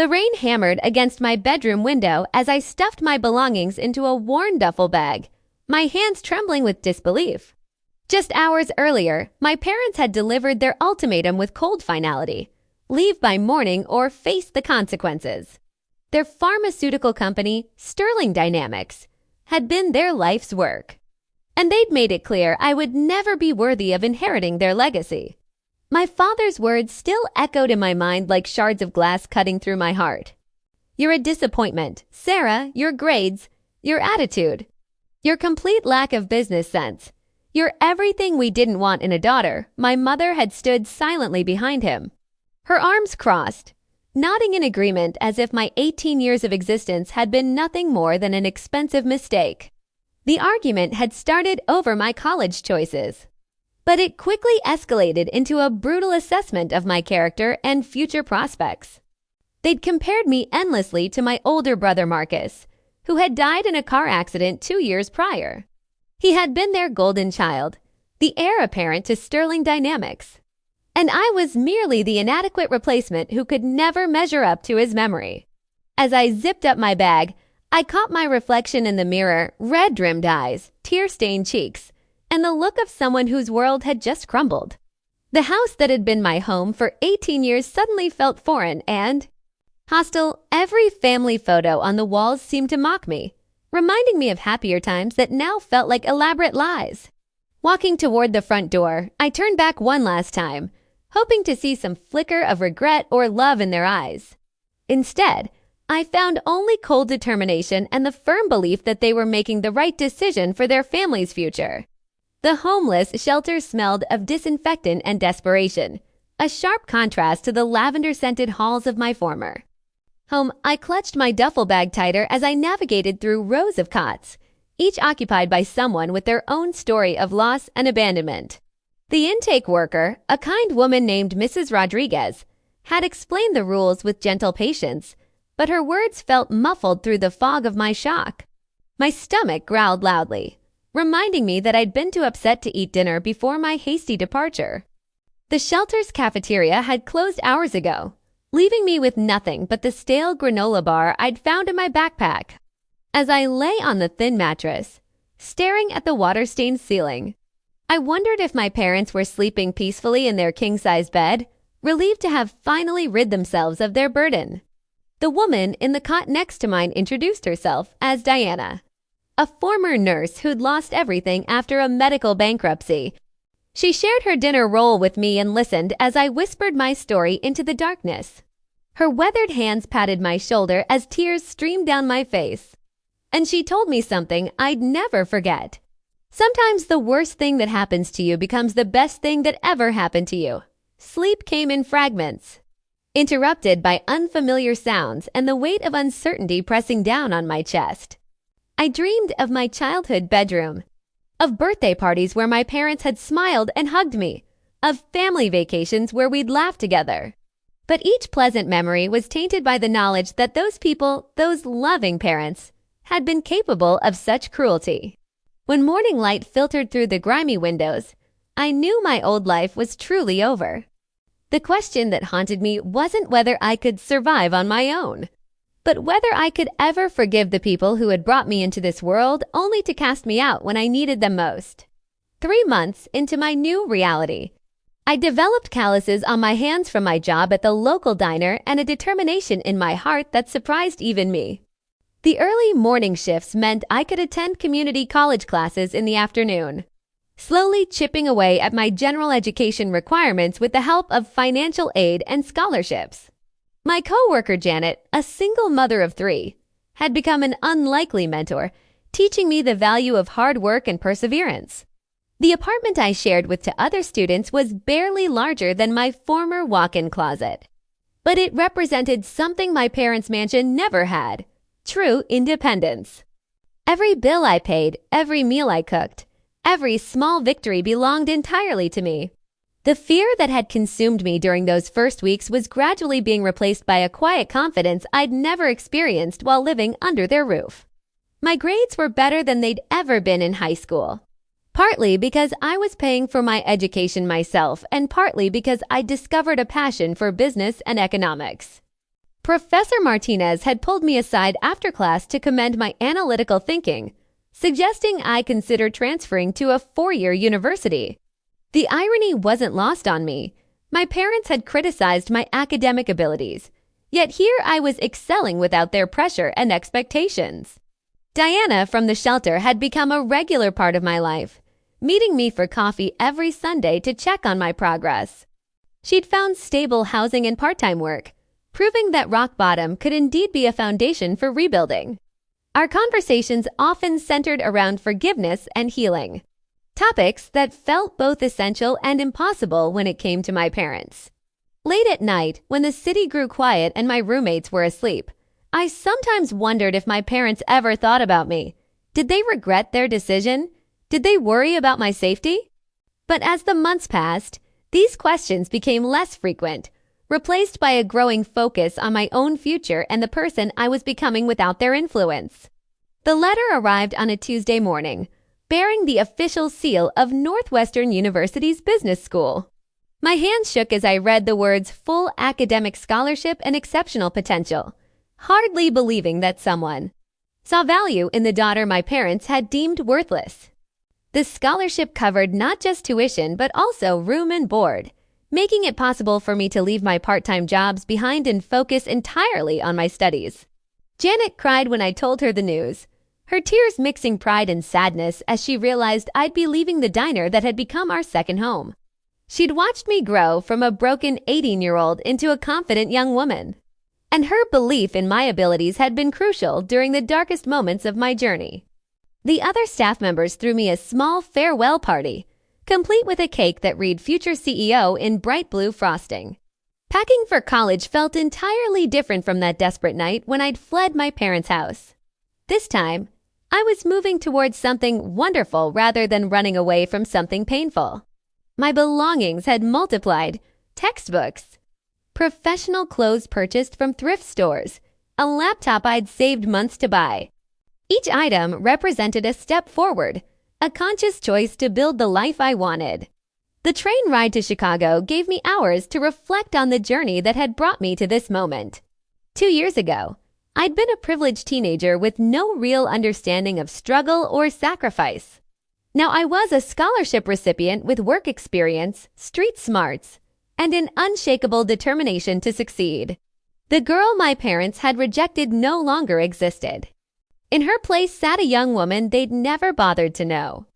The rain hammered against my bedroom window as I stuffed my belongings into a worn duffel bag, my hands trembling with disbelief. Just hours earlier, my parents had delivered their ultimatum with cold finality: leave by morning or face the consequences. Their pharmaceutical company, Sterling Dynamics, had been their life's work. And they'd made it clear I would never be worthy of inheriting their legacy. My father's words still echoed in my mind like shards of glass cutting through my heart. You're a disappointment, Sarah, your grades, your attitude, your complete lack of business sense. You're everything we didn't want in a daughter. My mother had stood silently behind him, her arms crossed, nodding in agreement as if my 18 years of existence had been nothing more than an expensive mistake. The argument had started over my college choices, but it quickly escalated into a brutal assessment of my character and future prospects. They'd compared me endlessly to my older brother Marcus, who had died in a car accident 2 years prior. He had been their golden child, the heir apparent to Sterling Dynamics, and I was merely the inadequate replacement who could never measure up to his memory. As I zipped up my bag, I caught my reflection in the mirror, red-rimmed eyes, tear-stained cheeks, and the look of someone whose world had just crumbled. The house that had been my home for 18 years suddenly felt foreign and hostile. Every family photo on the walls seemed to mock me, reminding me of happier times that now felt like elaborate lies. Walking toward the front door, I turned back one last time, hoping to see some flicker of regret or love in their eyes. Instead, I found only cold determination and the firm belief that they were making the right decision for their family's future. The homeless shelter smelled of disinfectant and desperation, a sharp contrast to the lavender-scented halls of my former home. I clutched my duffel bag tighter as I navigated through rows of cots, each occupied by someone with their own story of loss and abandonment. The intake worker, a kind woman named Mrs. Rodriguez, had explained the rules with gentle patience, but her words felt muffled through the fog of my shock. My stomach growled loudly, reminding me that I'd been too upset to eat dinner before my hasty departure. The shelter's cafeteria had closed hours ago, leaving me with nothing but the stale granola bar I'd found in my backpack. As I lay on the thin mattress, staring at the water-stained ceiling, I wondered if my parents were sleeping peacefully in their king-size bed, relieved to have finally rid themselves of their burden. The woman in the cot next to mine introduced herself as Diana, a former nurse who'd lost everything after a medical bankruptcy. She shared her dinner roll with me and listened as I whispered my story into the darkness. Her weathered hands patted my shoulder as tears streamed down my face. And she told me something I'd never forget. Sometimes the worst thing that happens to you becomes the best thing that ever happened to you. Sleep came in fragments, interrupted by unfamiliar sounds and the weight of uncertainty pressing down on my chest. I dreamed of my childhood bedroom, of birthday parties where my parents had smiled and hugged me, of family vacations where we'd laughed together. But each pleasant memory was tainted by the knowledge that those people, those loving parents, had been capable of such cruelty. When morning light filtered through the grimy windows, I knew my old life was truly over. The question that haunted me wasn't whether I could survive on my own, but whether I could ever forgive the people who had brought me into this world only to cast me out when I needed them most. 3 months into my new reality, I developed calluses on my hands from my job at the local diner and a determination in my heart that surprised even me. The early morning shifts meant I could attend community college classes in the afternoon, slowly chipping away at my general education requirements with the help of financial aid and scholarships. My coworker Janet, a single mother of 3, had become an unlikely mentor, teaching me the value of hard work and perseverance. The apartment I shared with 2 other students was barely larger than my former walk-in closet, but it represented something my parents' mansion never had: true independence. Every bill I paid, every meal I cooked, every small victory belonged entirely to me. The fear that had consumed me during those first weeks was gradually being replaced by a quiet confidence I'd never experienced while living under their roof. My grades were better than they'd ever been in high school, partly because I was paying for my education myself and partly because I discovered a passion for business and economics. Professor Martinez had pulled me aside after class to commend my analytical thinking, suggesting I consider transferring to a four-year university. The irony wasn't lost on me. My parents had criticized my academic abilities, yet here I was excelling without their pressure and expectations. Diana from the shelter had become a regular part of my life, meeting me for coffee every Sunday to check on my progress. She'd found stable housing and part-time work, proving that rock bottom could indeed be a foundation for rebuilding. Our conversations often centered around forgiveness and healing, topics that felt both essential and impossible when it came to my parents. Late at night, when the city grew quiet and my roommates were asleep, I sometimes wondered if my parents ever thought about me. Did they regret their decision? Did they worry about my safety? But as the months passed, these questions became less frequent, replaced by a growing focus on my own future and the person I was becoming without their influence. The letter arrived on a Tuesday morning, bearing the official seal of Northwestern University's business school. My hands shook as I read the words full academic scholarship and exceptional potential, hardly believing that someone saw value in the daughter my parents had deemed worthless. The scholarship covered not just tuition but also room and board, making it possible for me to leave my part-time jobs behind and focus entirely on my studies. Janet cried when I told her the news, her tears mixing pride and sadness as she realized I'd be leaving the diner that had become our second home. She'd watched me grow from a broken 18-year-old into a confident young woman, and her belief in my abilities had been crucial during the darkest moments of my journey. The other staff members threw me a small farewell party, complete with a cake that read Future CEO in bright blue frosting. Packing for college felt entirely different from that desperate night when I'd fled my parents' house. This time, I was moving towards something wonderful rather than running away from something painful. My belongings had multiplied: textbooks, professional clothes purchased from thrift stores, a laptop I'd saved months to buy. Each item represented a step forward, a conscious choice to build the life I wanted. The train ride to Chicago gave me hours to reflect on the journey that had brought me to this moment. 2 years ago, I'd been a privileged teenager with no real understanding of struggle or sacrifice. Now I was a scholarship recipient with work experience, street smarts, and an unshakable determination to succeed. The girl my parents had rejected no longer existed. In her place sat a young woman they'd never bothered to know.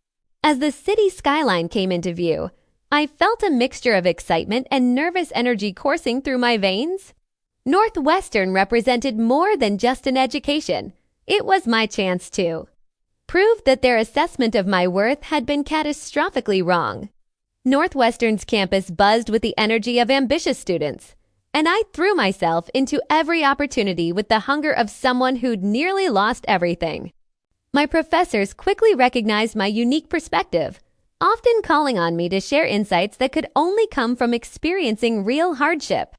As the city skyline came into view, I felt a mixture of excitement and nervous energy coursing through my veins. Northwestern represented more than just an education. It was my chance to prove that their assessment of my worth had been catastrophically wrong. Northwestern's campus buzzed with the energy of ambitious students, and I threw myself into every opportunity with the hunger of someone who'd nearly lost everything. My professors quickly recognized my unique perspective, often calling on me to share insights that could only come from experiencing real hardship.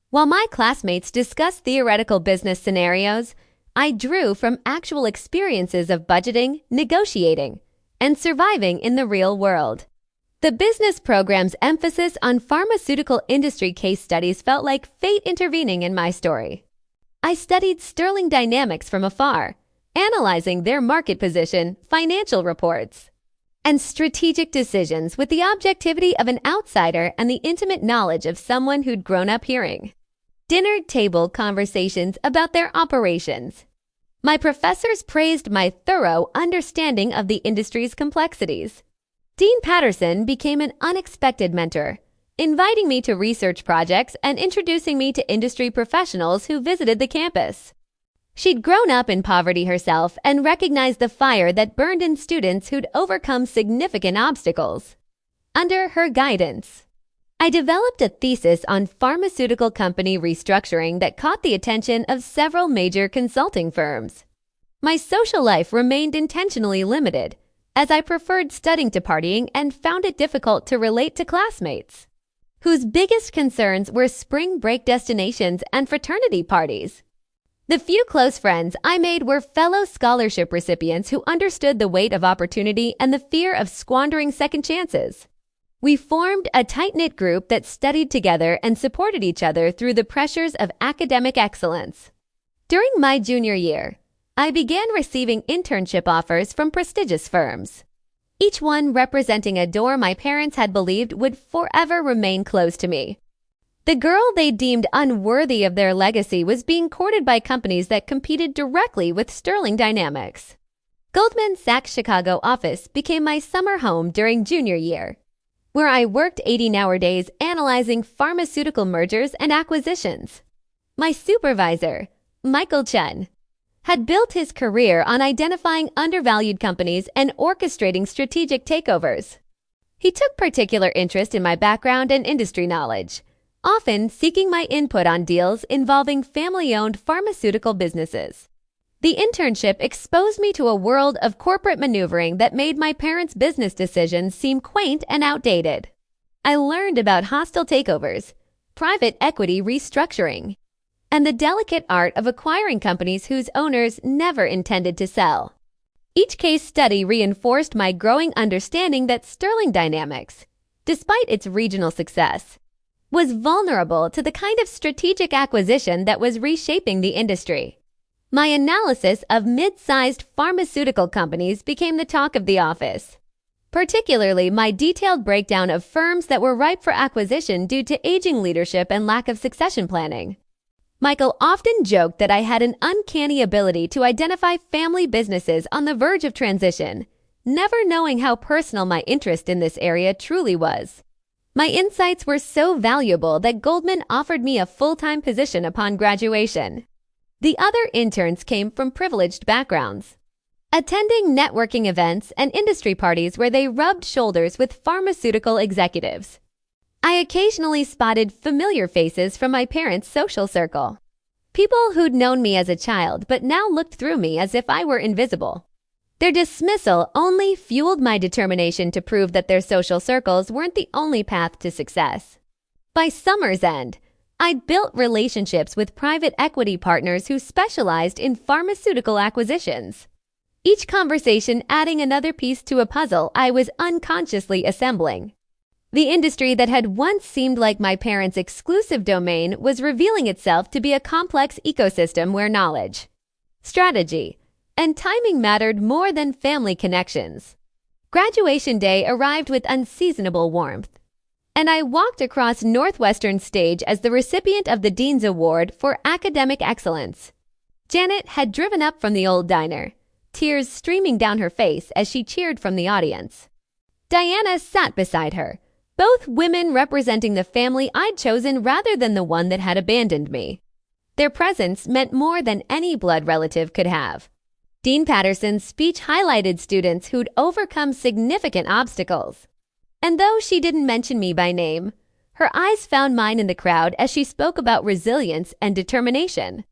While my classmates discussed theoretical business scenarios, I drew from actual experiences of budgeting, negotiating, and surviving in the real world. The business program's emphasis on pharmaceutical industry case studies felt like fate intervening in my story. I studied Sterling Dynamics from afar, analyzing their market position, financial reports, and strategic decisions with the objectivity of an outsider and the intimate knowledge of someone who'd grown up hearing dinner table conversations about their operations. My professors praised my thorough understanding of the industry's complexities. Dean Patterson became an unexpected mentor, inviting me to research projects and introducing me to industry professionals who visited the campus. She'd grown up in poverty herself and recognized the fire that burned in students who'd overcome significant obstacles. Under her guidance, I developed a thesis on pharmaceutical company restructuring that caught the attention of several major consulting firms. My social life remained intentionally limited, as I preferred studying to partying and found it difficult to relate to classmates, whose biggest concerns were spring break destinations and fraternity parties. The few close friends I made were fellow scholarship recipients who understood the weight of opportunity and the fear of squandering second chances. We formed a tight-knit group that studied together and supported each other through the pressures of academic excellence. During my junior year, I began receiving internship offers from prestigious firms, each one representing a door my parents had believed would forever remain closed to me. The girl they deemed unworthy of their legacy was being courted by companies that competed directly with Sterling Dynamics. Goldman Sachs' Chicago office became my summer home during junior year, where I worked 18-hour days analyzing pharmaceutical mergers and acquisitions. My supervisor, Michael Chun, had built his career on identifying undervalued companies and orchestrating strategic takeovers. He took particular interest in my background and industry knowledge, often seeking my input on deals involving family-owned pharmaceutical businesses. The internship exposed me to a world of corporate maneuvering that made my parents' business decisions seem quaint and outdated. I learned about hostile takeovers, private equity restructuring, and the delicate art of acquiring companies whose owners never intended to sell. Each case study reinforced my growing understanding that Sterling Dynamics, despite its regional success, was vulnerable to the kind of strategic acquisition that was reshaping the industry. My analysis of mid-sized pharmaceutical companies became the talk of the office, particularly my detailed breakdown of firms that were ripe for acquisition due to aging leadership and lack of succession planning. Michael often joked that I had an uncanny ability to identify family businesses on the verge of transition, never knowing how personal my interest in this area truly was. My insights were so valuable that Goldman offered me a full-time position upon graduation. The other interns came from privileged backgrounds, attending networking events and industry parties where they rubbed shoulders with pharmaceutical executives. I occasionally spotted familiar faces from my parents' social circle, people who'd known me as a child but now looked through me as if I were invisible. Their dismissal only fueled my determination to prove that their social circles weren't the only path to success. By summer's end, I'd built relationships with private equity partners who specialized in pharmaceutical acquisitions, each conversation adding another piece to a puzzle I was unconsciously assembling. The industry that had once seemed like my parents' exclusive domain was revealing itself to be a complex ecosystem where knowledge, strategy, and timing mattered more than family connections. Graduation day arrived with unseasonable warmth, and I walked across Northwestern stage as the recipient of the Dean's Award for Academic Excellence. Janet had driven up from the old diner, tears streaming down her face as she cheered from the audience. Diana sat beside her, both women representing the family I'd chosen rather than the one that had abandoned me. Their presence meant more than any blood relative could have. Dean Patterson's speech highlighted students who'd overcome significant obstacles. And though she didn't mention me by name, her eyes found mine in the crowd as she spoke about resilience and determination.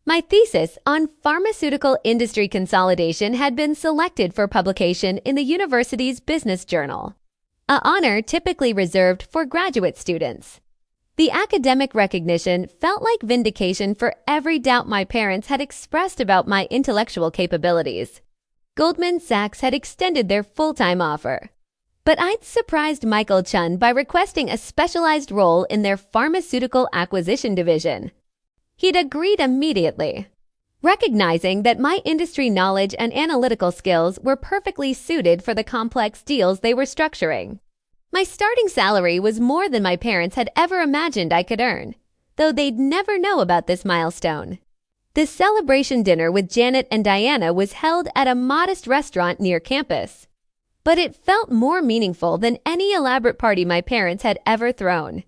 My thesis on pharmaceutical industry consolidation had been selected for publication in the university's business journal, an honor typically reserved for graduate students. The academic recognition felt like vindication for every doubt my parents had expressed about my intellectual capabilities. Goldman Sachs had extended their full-time offer, but I'd surprised Michael Chun by requesting a specialized role in their pharmaceutical acquisition division. He'd agreed immediately, recognizing that my industry knowledge and analytical skills were perfectly suited for the complex deals they were structuring. My starting salary was more than my parents had ever imagined I could earn, though they'd never know about this milestone. The celebration dinner with Janet and Diana was held at a modest restaurant near campus, but it felt more meaningful than any elaborate party my parents had ever thrown.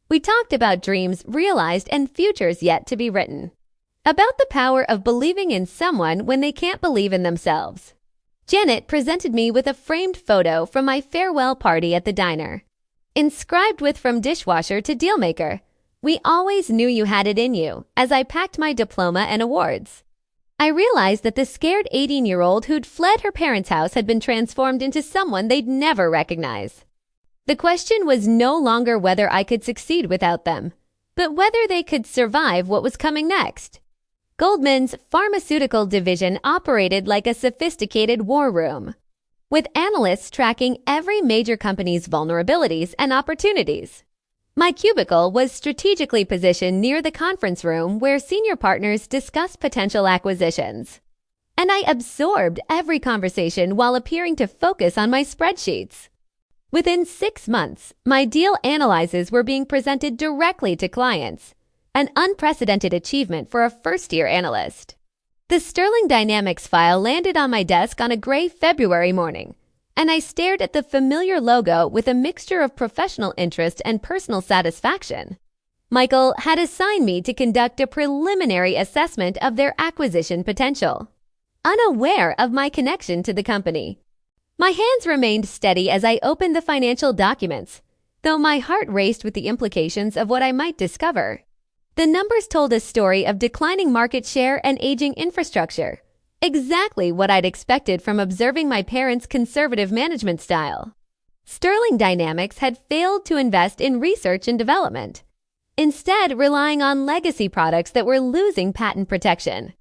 We talked about dreams realized and futures yet to be written, about the power of believing in someone when they can't believe in themselves. Janet presented me with a framed photo from my farewell party at the diner, inscribed with "From dishwasher to dealmaker, we always knew you had it in you," as I packed my diploma and awards. I realized that the scared 18-year-old who'd fled her parents' house had been transformed into someone they'd never recognize. The question was no longer whether I could succeed without them, but whether they could survive what was coming next. Goldman's pharmaceutical division operated like a sophisticated war room. with analysts tracking every major company's vulnerabilities and opportunities. My cubicle was strategically positioned near the conference room where senior partners discussed potential acquisitions. And I absorbed every conversation while appearing to focus on my spreadsheets. Within 6 months, my deal analyses were being presented directly to clients, an unprecedented achievement for a first-year analyst. The Sterling Dynamics file landed on my desk on a gray February morning, and I stared at the familiar logo with a mixture of professional interest and personal satisfaction. Michael had assigned me to conduct a preliminary assessment of their acquisition potential, unaware of my connection to the company. My hands remained steady as I opened the financial documents, though my heart raced with the implications of what I might discover. The numbers told a story of declining market share and aging infrastructure, exactly what I'd expected from observing my parents' conservative management style. Sterling Dynamics had failed to invest in research and development, instead relying on legacy products that were losing patent protection.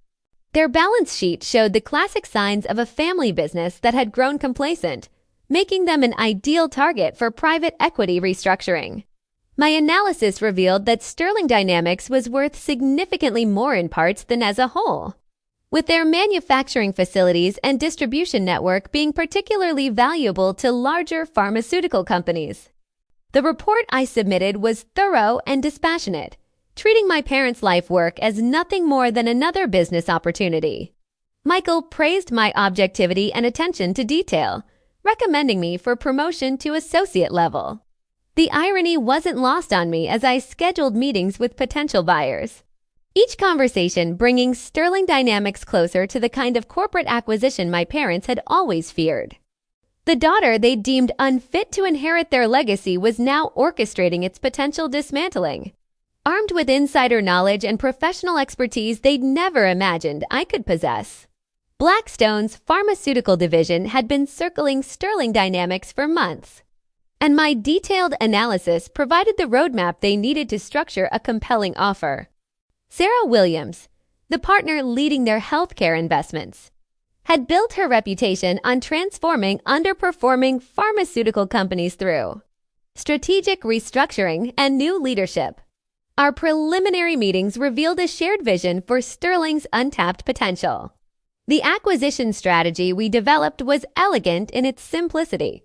Their balance sheet showed the classic signs of a family business that had grown complacent, making them an ideal target for private equity restructuring. My analysis revealed that Sterling Dynamics was worth significantly more in parts than as a whole, with their manufacturing facilities and distribution network being particularly valuable to larger pharmaceutical companies. The report I submitted was thorough and dispassionate, treating my parents' life work as nothing more than another business opportunity. Michael praised my objectivity and attention to detail, recommending me for promotion to associate level. The irony wasn't lost on me as I scheduled meetings with potential buyers, each conversation bringing Sterling Dynamics closer to the kind of corporate acquisition my parents had always feared. The daughter they deemed unfit to inherit their legacy was now orchestrating its potential dismantling, armed with insider knowledge and professional expertise they'd never imagined I could possess. Blackstone's pharmaceutical division had been circling Sterling Dynamics for months, and my detailed analysis provided the roadmap they needed to structure a compelling offer. Sarah Williams, the partner leading their healthcare investments, had built her reputation on transforming underperforming pharmaceutical companies through strategic restructuring and new leadership. Our preliminary meetings revealed a shared vision for Sterling's untapped potential. The acquisition strategy we developed was elegant in its simplicity.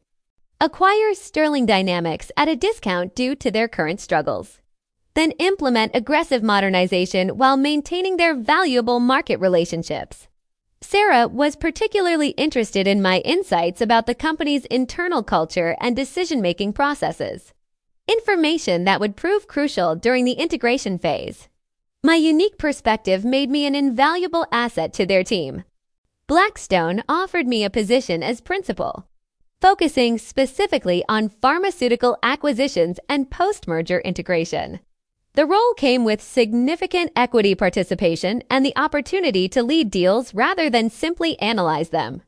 Acquire Sterling Dynamics at a discount due to their current struggles. Then implement aggressive modernization while maintaining their valuable market relationships. Sarah was particularly interested in my insights about the company's internal culture and decision-making processes, information that would prove crucial during the integration phase. My unique perspective made me an invaluable asset to their team. Blackstone offered me a position as principal, focusing specifically on pharmaceutical acquisitions and post-merger integration. The role came with significant equity participation and the opportunity to lead deals rather than simply analyze them.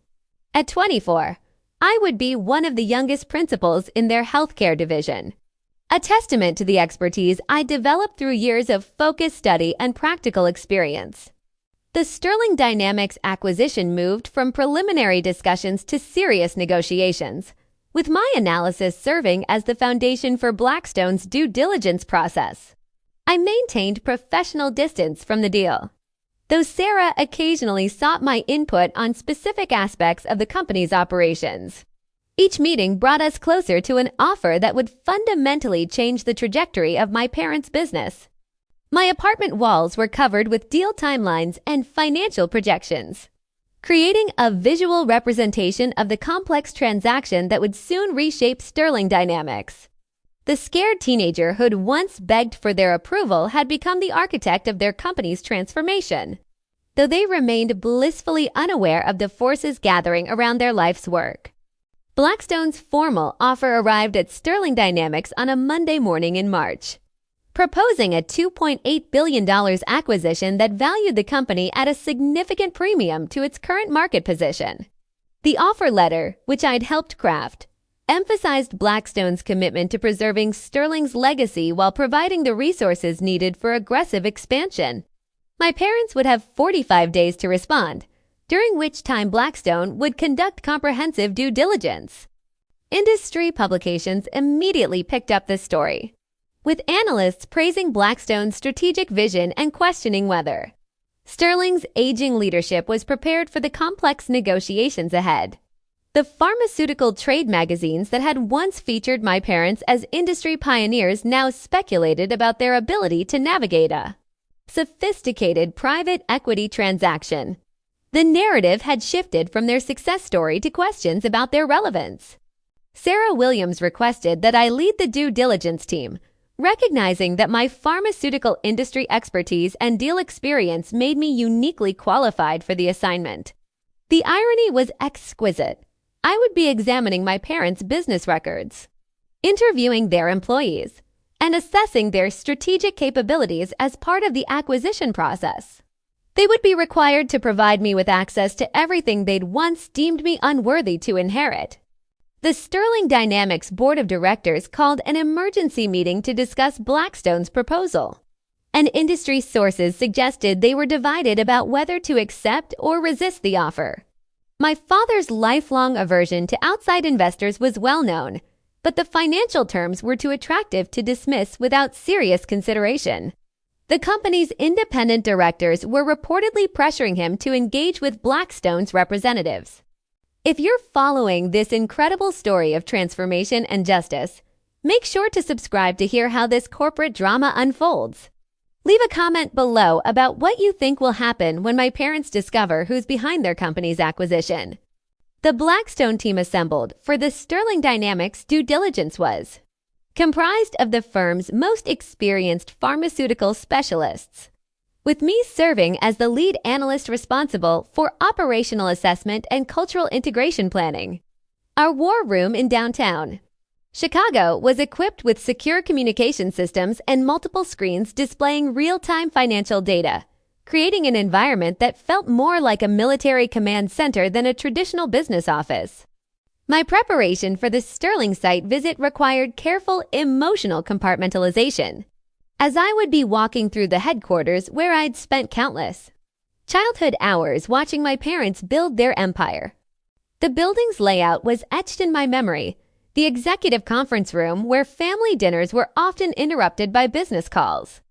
At 24, I would be one of the youngest principals in their healthcare division, a testament to the expertise I developed through years of focused study and practical experience. The Sterling Dynamics acquisition moved from preliminary discussions to serious negotiations, with my analysis serving as the foundation for Blackstone's due diligence process. I maintained professional distance from the deal, though Sarah occasionally sought my input on specific aspects of the company's operations. Each meeting brought us closer to an offer that would fundamentally change the trajectory of my parents' business. My apartment walls were covered with deal timelines and financial projections, creating a visual representation of the complex transaction that would soon reshape Sterling Dynamics. The scared teenager who'd once begged for their approval had become the architect of their company's transformation, though they remained blissfully unaware of the forces gathering around their life's work. Blackstone's formal offer arrived at Sterling Dynamics on a Monday morning in March, proposing a $2.8 billion acquisition that valued the company at a significant premium to its current market position. The offer letter, which I'd helped craft, emphasized Blackstone's commitment to preserving Sterling's legacy while providing the resources needed for aggressive expansion. My parents would have 45 days to respond, during which time Blackstone would conduct comprehensive due diligence. Industry publications immediately picked up this story, with analysts praising Blackstone's strategic vision and questioning whether Sterling's aging leadership was prepared for the complex negotiations ahead. The pharmaceutical trade magazines that had once featured my parents as industry pioneers now speculated about their ability to navigate a sophisticated private equity transaction. The narrative had shifted from their success story to questions about their relevance. Sarah Williams requested that I lead the due diligence team, recognizing that my pharmaceutical industry expertise and deal experience made me uniquely qualified for the assignment. The irony was exquisite. I would be examining my parents' business records, interviewing their employees, and assessing their strategic capabilities as part of the acquisition process. They would be required to provide me with access to everything they'd once deemed me unworthy to inherit. The Sterling Dynamics Board of Directors called an emergency meeting to discuss Blackstone's proposal, and industry sources suggested they were divided about whether to accept or resist the offer. My father's lifelong aversion to outside investors was well known, but the financial terms were too attractive to dismiss without serious consideration. The company's independent directors were reportedly pressuring him to engage with Blackstone's representatives. If you're following this incredible story of transformation and justice, make sure to subscribe to hear how this corporate drama unfolds. Leave a comment below about what you think will happen when my parents discover who's behind their company's acquisition. The Blackstone team assembled for the Sterling Dynamics due diligence was comprised of the firm's most experienced pharmaceutical specialists, with me serving as the lead analyst responsible for operational assessment and cultural integration planning. Our war room in downtown Chicago was equipped with secure communication systems and multiple screens displaying real-time financial data, creating an environment that felt more like a military command center than a traditional business office. My preparation for the Sterling site visit required careful emotional compartmentalization, as I would be walking through the headquarters where I'd spent countless childhood hours watching my parents build their empire. The building's layout was etched in my memory, the executive conference room where family dinners were often interrupted by business calls,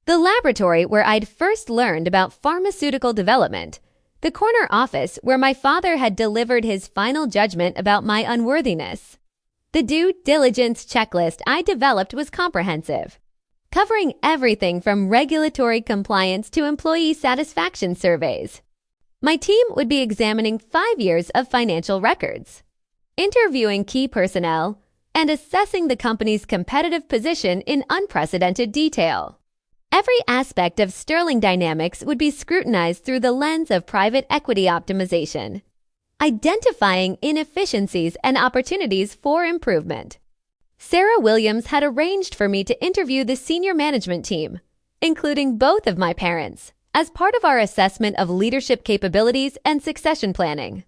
the laboratory where I'd first learned about pharmaceutical development, the corner office where my father had delivered his final judgment about my unworthiness. The due diligence checklist I developed was comprehensive, covering everything from regulatory compliance to employee satisfaction surveys. My team would be examining 5 years of financial records, interviewing key personnel, and assessing the company's competitive position in unprecedented detail. Every aspect of Sterling Dynamics would be scrutinized through the lens of private equity optimization, identifying inefficiencies and opportunities for improvement. Sarah Williams had arranged for me to interview the senior management team, including both of my parents, as part of our assessment of leadership capabilities and succession planning.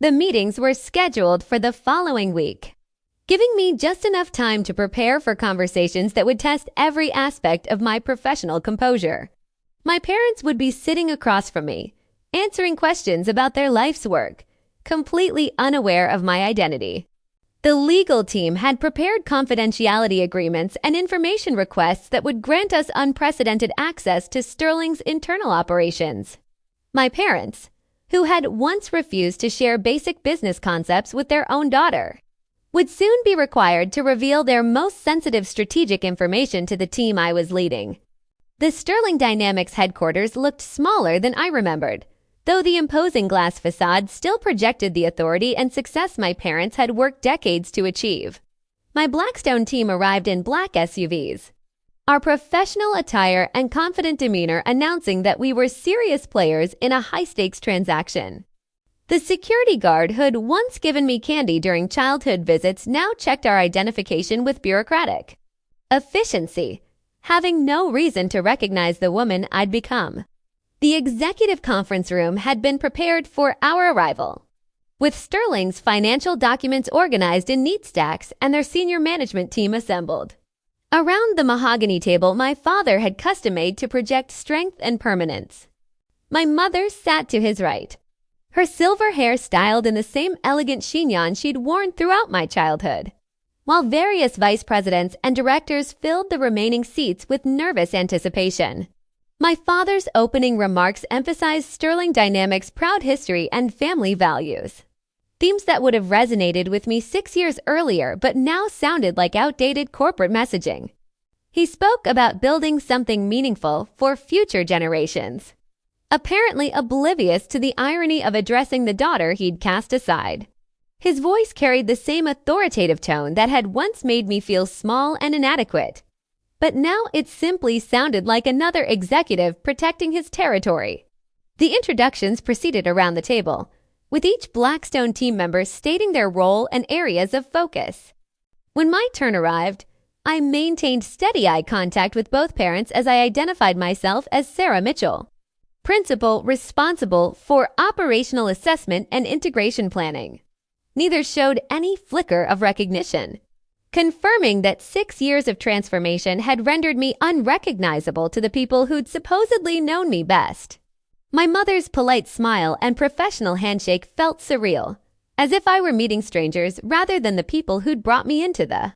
The meetings were scheduled for the following week, giving me just enough time to prepare for conversations that would test every aspect of my professional composure. My parents would be sitting across from me, answering questions about their life's work, completely unaware of my identity. The legal team had prepared confidentiality agreements and information requests that would grant us unprecedented access to Sterling's internal operations. My parents, who had once refused to share basic business concepts with their own daughter, would soon be required to reveal their most sensitive strategic information to the team I was leading. The Sterling Dynamics headquarters looked smaller than I remembered, though the imposing glass facade still projected the authority and success my parents had worked decades to achieve. My Blackstone team arrived in black SUVs, our professional attire and confident demeanor announcing that we were serious players in a high-stakes transaction. The security guard who had once given me candy during childhood visits now checked our identification with bureaucratic efficiency, having no reason to recognize the woman I'd become. The executive conference room had been prepared for our arrival, with Sterling's financial documents organized in neat stacks and their senior management team assembled. Around the mahogany table my father had custom-made to project strength and permanence. My mother sat to his right, her silver hair styled in the same elegant chignon she'd worn throughout my childhood, while various vice presidents and directors filled the remaining seats with nervous anticipation. My father's opening remarks emphasized Sterling Dynamics' proud history and family values, themes that would have resonated with me 6 years earlier but now sounded like outdated corporate messaging. He spoke about building something meaningful for future generations, apparently oblivious to the irony of addressing the daughter he'd cast aside. His voice carried the same authoritative tone that had once made me feel small and inadequate, but now it simply sounded like another executive protecting his territory. The introductions proceeded around the table, with each Blackstone team member stating their role and areas of focus. When my turn arrived, I maintained steady eye contact with both parents as I identified myself as Sarah Mitchell, principal responsible for operational assessment and integration planning. Neither showed any flicker of recognition, confirming that 6 years of transformation had rendered me unrecognizable to the people who'd supposedly known me best. My mother's polite smile and professional handshake felt surreal, as if I were meeting strangers rather than the people who'd brought me into the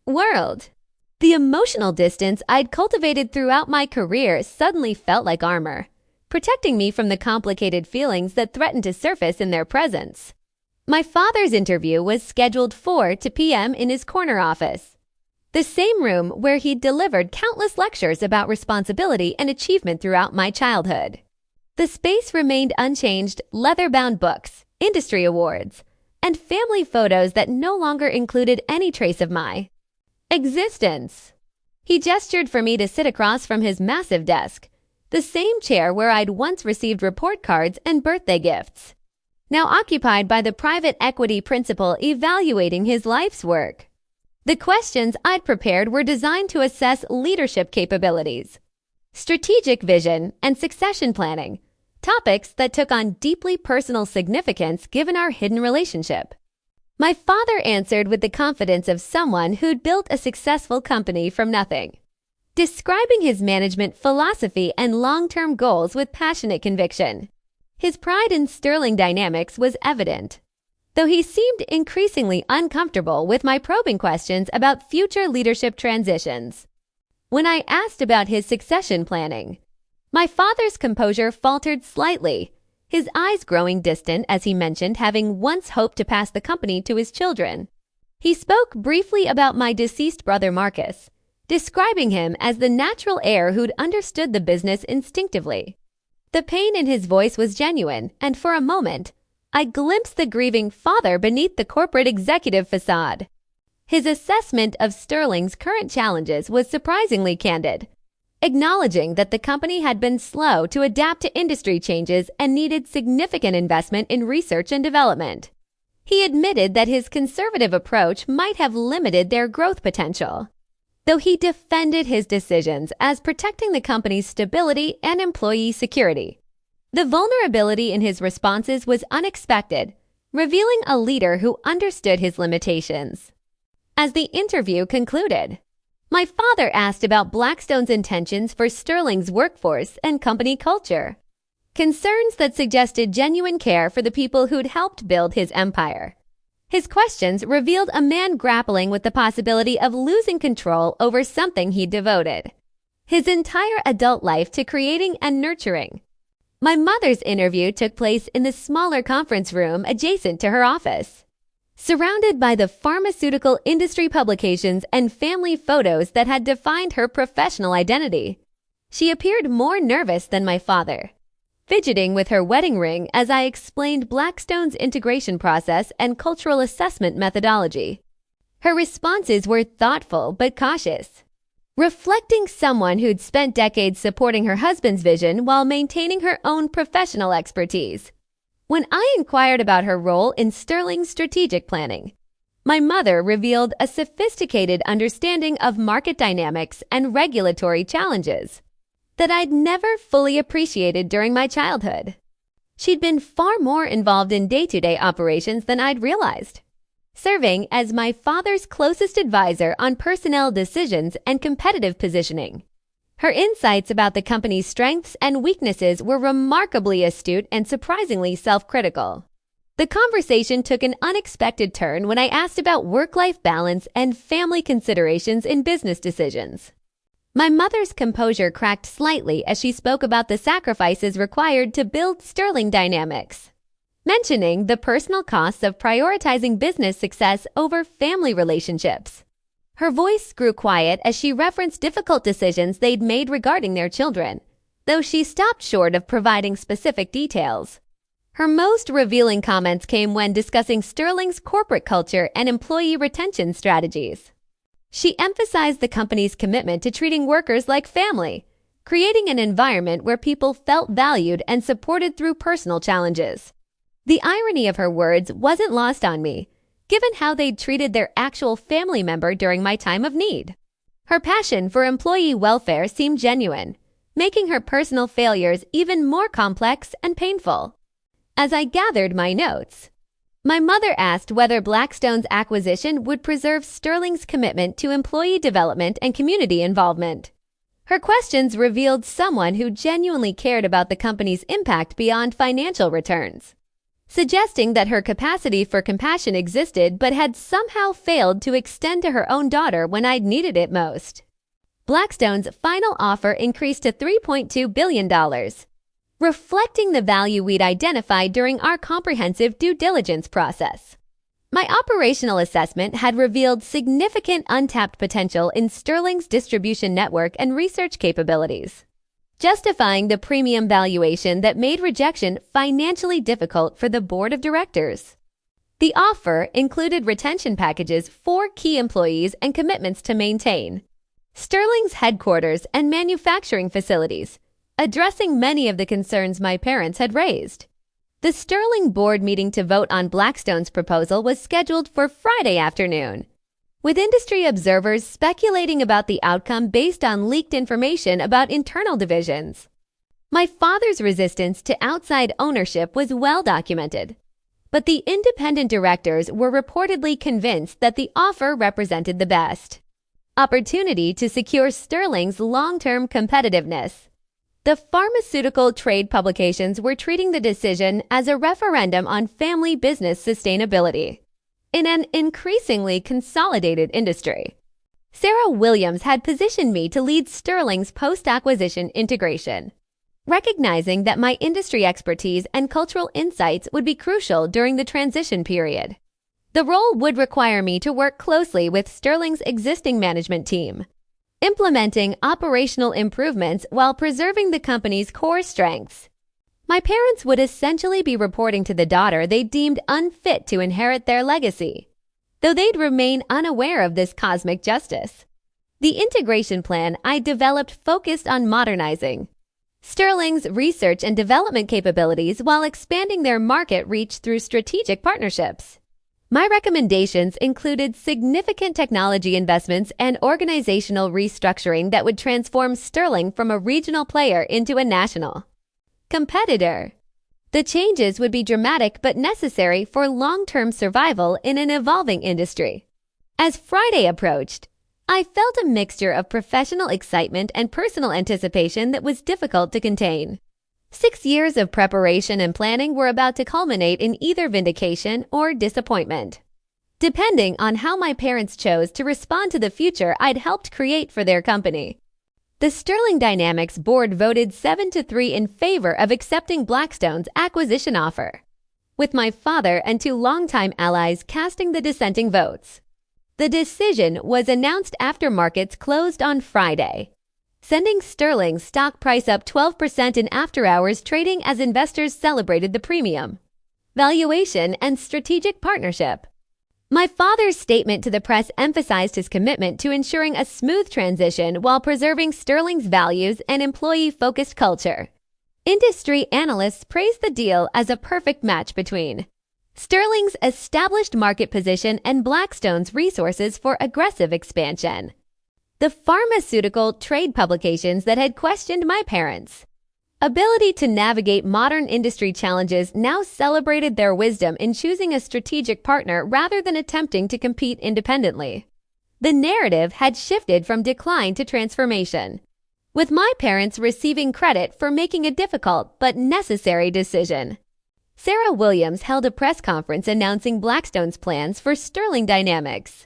world. The emotional distance I'd cultivated throughout my career suddenly felt like armor, protecting me from the complicated feelings that threatened to surface in their presence. My father's interview was scheduled for 2 p.m. in his corner office, the same room where he'd delivered countless lectures about responsibility and achievement throughout my childhood. The space remained unchanged: leather-bound books, industry awards, and family photos that no longer included any trace of my existence. He gestured for me to sit across from his massive desk, the same chair where I'd once received report cards and birthday gifts, now occupied by the private equity principal evaluating his life's work. The questions I'd prepared were designed to assess leadership capabilities, strategic vision, and succession planning, topics that took on deeply personal significance given our hidden relationship. My father answered with the confidence of someone who'd built a successful company from nothing, describing his management philosophy and long-term goals with passionate conviction. His pride in Sterling Dynamics was evident, though he seemed increasingly uncomfortable with my probing questions about future leadership transitions. When I asked about his succession planning, my father's composure faltered slightly, his eyes growing distant as he mentioned having once hoped to pass the company to his children. He spoke briefly about my deceased brother Marcus, describing him as the natural heir who'd understood the business instinctively. The pain in his voice was genuine, and for a moment, I glimpsed the grieving father beneath the corporate executive facade. His assessment of Sterling's current challenges was surprisingly candid, acknowledging that the company had been slow to adapt to industry changes and needed significant investment in research and development. He admitted that his conservative approach might have limited their growth potential, though he defended his decisions as protecting the company's stability and employee security. The vulnerability in his responses was unexpected, revealing a leader who understood his limitations. As the interview concluded, my father asked about Blackstone's intentions for Sterling's workforce and company culture, concerns that suggested genuine care for the people who'd helped build his empire. His questions revealed a man grappling with the possibility of losing control over something he'd devoted his entire adult life to creating and nurturing. My mother's interview took place in the smaller conference room adjacent to her office, surrounded by the pharmaceutical industry publications and family photos that had defined her professional identity. She appeared more nervous than my father, fidgeting with her wedding ring as I explained Blackstone's integration process and cultural assessment methodology. Her responses were thoughtful but cautious, reflecting someone who'd spent decades supporting her husband's vision while maintaining her own professional expertise. When I inquired about her role in Sterling's strategic planning, my mother revealed a sophisticated understanding of market dynamics and regulatory challenges that I'd never fully appreciated during my childhood. She'd been far more involved in day-to-day operations than I'd realized, serving as my father's closest advisor on personnel decisions and competitive positioning. Her insights about the company's strengths and weaknesses were remarkably astute and surprisingly self-critical. The conversation took an unexpected turn when I asked about work-life balance and family considerations in business decisions. My mother's composure cracked slightly as she spoke about the sacrifices required to build sterling dynamics, mentioning the personal costs of prioritizing business success over family relationships. Her voice grew quiet as she referenced difficult decisions they'd made regarding their children, though she stopped short of providing specific details. Her most revealing comments came when discussing Sterling's corporate culture and employee retention strategies. She emphasized the company's commitment to treating workers like family, creating an environment where people felt valued and supported through personal challenges. The irony of her words wasn't lost on me, given how they'd treated their actual family member during my time of need. Her passion for employee welfare seemed genuine, making her personal failures even more complex and painful. As I gathered my notes, my mother asked whether Blackstone's acquisition would preserve Sterling's commitment to employee development and community involvement. Her questions revealed someone who genuinely cared about the company's impact beyond financial returns, suggesting that her capacity for compassion existed but had somehow failed to extend to her own daughter when I'd needed it most. Blackstone's final offer increased to $3.2 billion, reflecting the value we'd identified during our comprehensive due diligence process. My operational assessment had revealed significant untapped potential in Sterling's distribution network and research capabilities, justifying the premium valuation that made rejection financially difficult for the board of directors. The offer included retention packages for key employees and commitments to maintain Sterling's headquarters and manufacturing facilities, addressing many of the concerns my parents had raised. The Sterling board meeting to vote on Blackstone's proposal was scheduled for Friday afternoon, with industry observers speculating about the outcome based on leaked information about internal divisions. My father's resistance to outside ownership was well documented, but the independent directors were reportedly convinced that the offer represented the best opportunity to secure Sterling's long-term competitiveness. The pharmaceutical trade publications were treating the decision as a referendum on family business sustainability. In an increasingly consolidated industry, Sarah Williams had positioned me to lead Sterling's post-acquisition integration, recognizing that my industry expertise and cultural insights would be crucial during the transition period. The role would require me to work closely with Sterling's existing management team, implementing operational improvements while preserving the company's core strengths. My parents would essentially be reporting to the daughter they deemed unfit to inherit their legacy, though they'd remain unaware of this cosmic justice. The integration plan I developed focused on modernizing Sterling's research and development capabilities while expanding their market reach through strategic partnerships. My recommendations included significant technology investments and organizational restructuring that would transform Sterling from a regional player into a national competitor. The changes would be dramatic but necessary for long-term survival in an evolving industry. As Friday approached, I felt a mixture of professional excitement and personal anticipation that was difficult to contain. 6 years of preparation and planning were about to culminate in either vindication or disappointment, depending on how my parents chose to respond to the future I'd helped create for their company. The Sterling Dynamics board voted 7-3 in favor of accepting Blackstone's acquisition offer, with my father and 2 longtime allies casting the dissenting votes. The decision was announced after markets closed on Friday, sending Sterling's stock price up 12% in after-hours trading as investors celebrated the premium, valuation, and strategic partnership. My father's statement to the press emphasized his commitment to ensuring a smooth transition while preserving Sterling's values and employee-focused culture. Industry analysts praised the deal as a perfect match between Sterling's established market position and Blackstone's resources for aggressive expansion. The pharmaceutical trade publications that had questioned my parents' ability to navigate modern industry challenges now celebrated their wisdom in choosing a strategic partner rather than attempting to compete independently. The narrative had shifted from decline to transformation, with my parents receiving credit for making a difficult but necessary decision. Sarah Williams held a press conference announcing Blackstone's plans for Sterling Dynamics,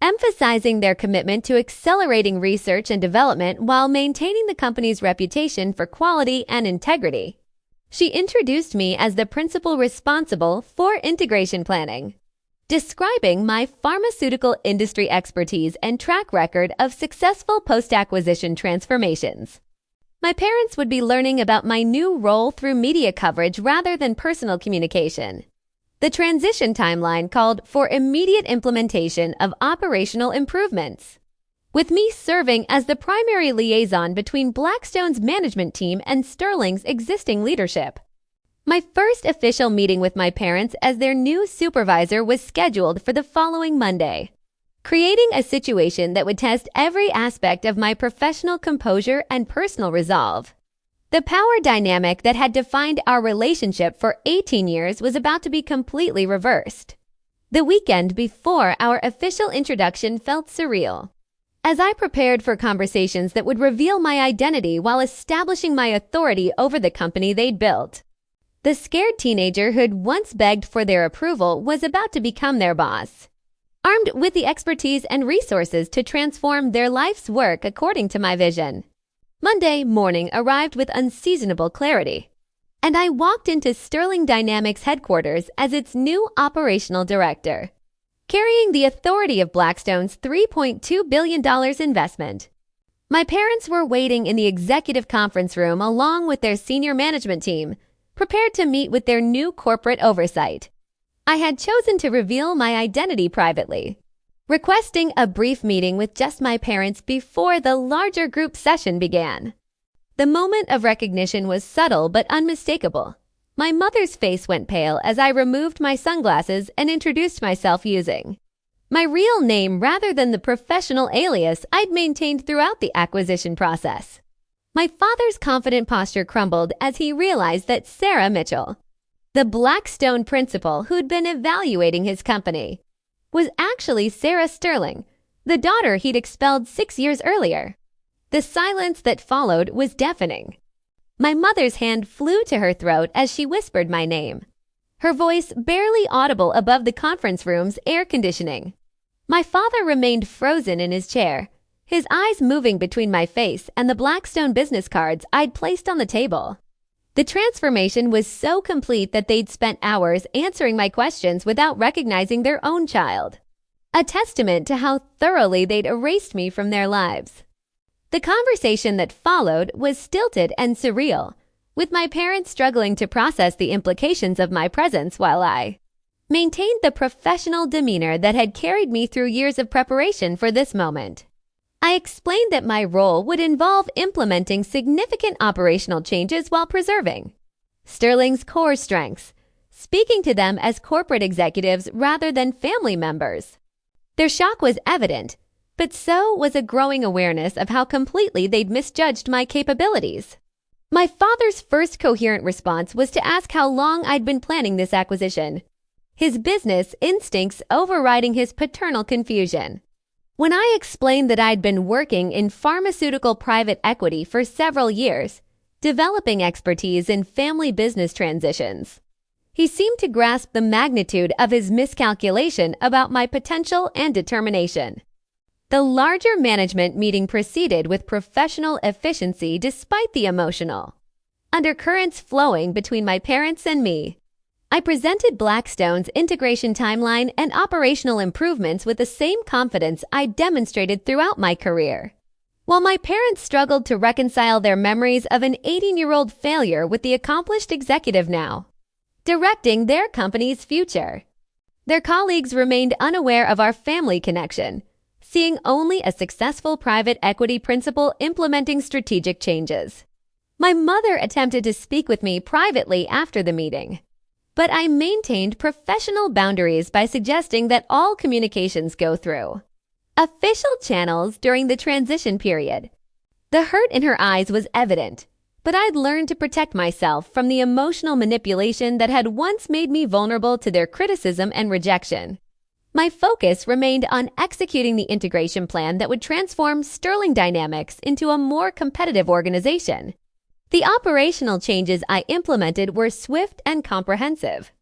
emphasizing their commitment to accelerating research and development while maintaining the company's reputation for quality and integrity. She introduced me as the principal responsible for integration planning, describing my pharmaceutical industry expertise and track record of successful post-acquisition transformations. My parents would be learning about my new role through media coverage rather than personal communication. The transition timeline called for immediate implementation of operational improvements, with me serving as the primary liaison between Blackstone's management team and Sterling's existing leadership. My first official meeting with my parents as their new supervisor was scheduled for the following Monday, creating a situation that would test every aspect of my professional composure and personal resolve. The power dynamic that had defined our relationship for 18 years was about to be completely reversed. The weekend before our official introduction felt surreal, as I prepared for conversations that would reveal my identity while establishing my authority over the company they'd built. The scared teenager who'd once begged for their approval was about to become their boss, armed with the expertise and resources to transform their life's work according to my vision. Monday morning arrived with unseasonable clarity, and I walked into Sterling Dynamics headquarters as its new operational director, carrying the authority of Blackstone's $3.2 billion investment. My parents were waiting in the executive conference room along with their senior management team, prepared to meet with their new corporate oversight. I had chosen to reveal my identity privately, requesting a brief meeting with just my parents before the larger group session began. The moment of recognition was subtle but unmistakable. My mother's face went pale as I removed my sunglasses and introduced myself using my real name rather than the professional alias I'd maintained throughout the acquisition process. My father's confident posture crumbled as he realized that Sarah Mitchell, the Blackstone principal who'd been evaluating his company, was actually Sarah Sterling, the daughter he'd expelled 6 years earlier. The silence that followed was deafening. My mother's hand flew to her throat as she whispered my name, her voice barely audible above the conference room's air conditioning. My father remained frozen in his chair, his eyes moving between my face and the Blackstone business cards I'd placed on the table. The transformation was so complete that they'd spent hours answering my questions without recognizing their own child, a testament to how thoroughly they'd erased me from their lives. The conversation that followed was stilted and surreal, with my parents struggling to process the implications of my presence while I maintained the professional demeanor that had carried me through years of preparation for this moment. I explained that my role would involve implementing significant operational changes while preserving Sterling's core strengths, speaking to them as corporate executives rather than family members. Their shock was evident, but so was a growing awareness of how completely they'd misjudged my capabilities. My father's first coherent response was to ask how long I'd been planning this acquisition, his business instincts overriding his paternal confusion. When I explained that I'd been working in pharmaceutical private equity for several years, developing expertise in family business transitions, he seemed to grasp the magnitude of his miscalculation about my potential and determination. The larger management meeting proceeded with professional efficiency despite the emotional undercurrents flowing between my parents and me. I presented Blackstone's integration timeline and operational improvements with the same confidence I demonstrated throughout my career, while my parents struggled to reconcile their memories of an 18-year-old failure with the accomplished executive now directing their company's future. Their colleagues remained unaware of our family connection, seeing only a successful private equity principal implementing strategic changes. My mother attempted to speak with me privately after the meeting, but I maintained professional boundaries by suggesting that all communications go through official channels during the transition period. The hurt in her eyes was evident, but I'd learned to protect myself from the emotional manipulation that had once made me vulnerable to their criticism and rejection. My focus remained on executing the integration plan that would transform Sterling Dynamics into a more competitive organization. The operational changes I implemented were swift and comprehensive,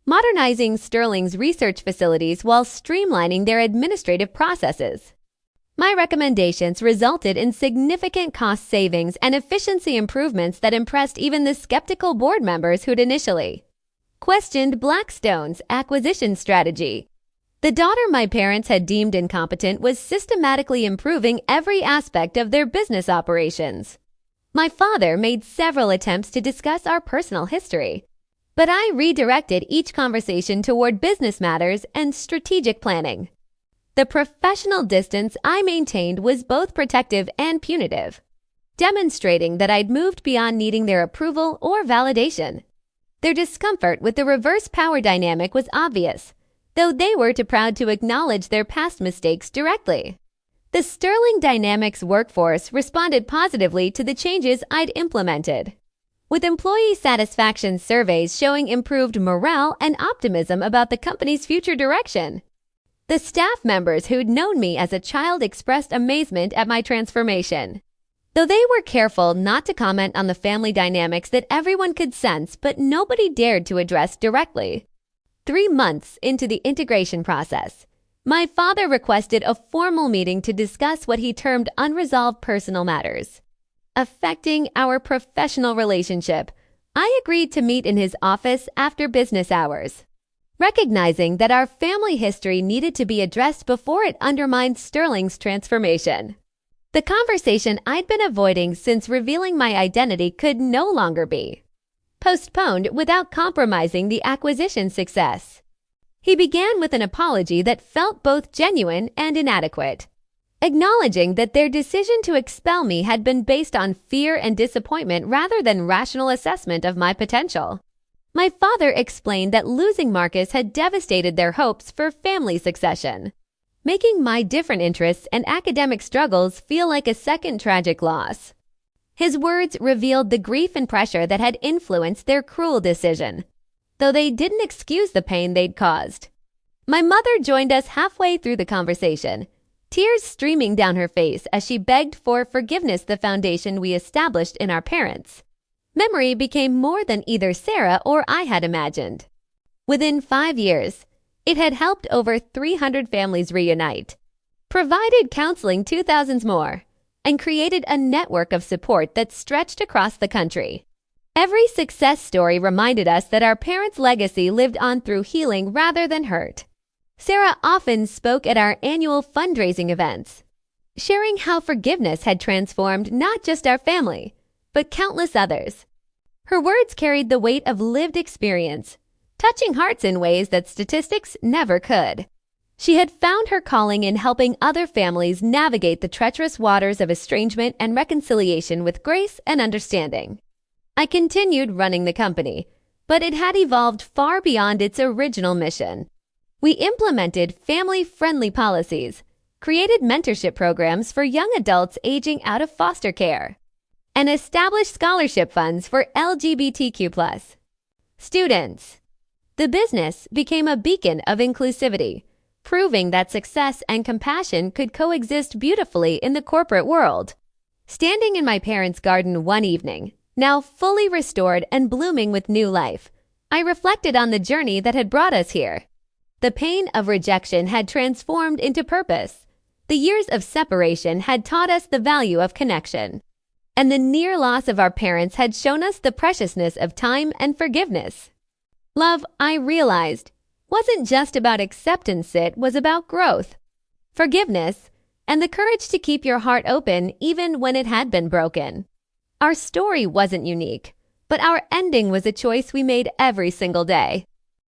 modernizing Sterling's research facilities while streamlining their administrative processes. My recommendations resulted in significant cost savings and efficiency improvements that impressed even the skeptical board members who'd initially questioned Blackstone's acquisition strategy. The daughter my parents had deemed incompetent was systematically improving every aspect of their business operations. My father made several attempts to discuss our personal history, but I redirected each conversation toward business matters and strategic planning. The professional distance I maintained was both protective and punitive, demonstrating that I'd moved beyond needing their approval or validation. Their discomfort with the reverse power dynamic was obvious, though they were too proud to acknowledge their past mistakes directly. The Sterling Dynamics workforce responded positively to the changes I'd implemented, with employee satisfaction surveys showing improved morale and optimism about the company's future direction. The staff members who'd known me as a child expressed amazement at my transformation, though they were careful not to comment on the family dynamics that everyone could sense but nobody dared to address directly. 3 months into the integration process, my father requested a formal meeting to discuss what he termed unresolved personal matters affecting our professional relationship. I agreed to meet in his office after business hours, recognizing that our family history needed to be addressed before it undermined Sterling's transformation. The conversation I'd been avoiding since revealing my identity could no longer be postponed without compromising the acquisition success. He began with an apology that felt both genuine and inadequate, acknowledging that their decision to expel me had been based on fear and disappointment rather than rational assessment of my potential. My father explained that losing Marcus had devastated their hopes for family succession, making my different interests and academic struggles feel like a second tragic loss. His words revealed the grief and pressure that had influenced their cruel decision, though they didn't excuse the pain they'd caused. My mother joined us halfway through the conversation, tears streaming down her face as she begged for forgiveness the foundation we established in our parents. Memory became more than either Sarah or I had imagined. Within 5 years, it had helped over 300 families reunite, provided counseling to thousands more, and created a network of support that stretched across the country. Every success story reminded us that our parents' legacy lived on through healing rather than hurt. Sarah often spoke at our annual fundraising events, sharing how forgiveness had transformed not just our family, but countless others. Her words carried the weight of lived experience, touching hearts in ways that statistics never could. She had found her calling in helping other families navigate the treacherous waters of estrangement and reconciliation with grace and understanding. I continued running the company, but it had evolved far beyond its original mission. We implemented family-friendly policies, created mentorship programs for young adults aging out of foster care, and established scholarship funds for LGBTQ+ students. The business became a beacon of inclusivity, proving that success and compassion could coexist beautifully in the corporate world. Standing in my parents' garden one evening, now fully restored and blooming with new life, I reflected on the journey that had brought us here. The pain of rejection had transformed into purpose. The years of separation had taught us the value of connection, and the near loss of our parents had shown us the preciousness of time and forgiveness. Love, I realized, wasn't just about acceptance, it was about growth, forgiveness, and the courage to keep your heart open even when it had been broken. Our story wasn't unique, but our ending was a choice we made every single day.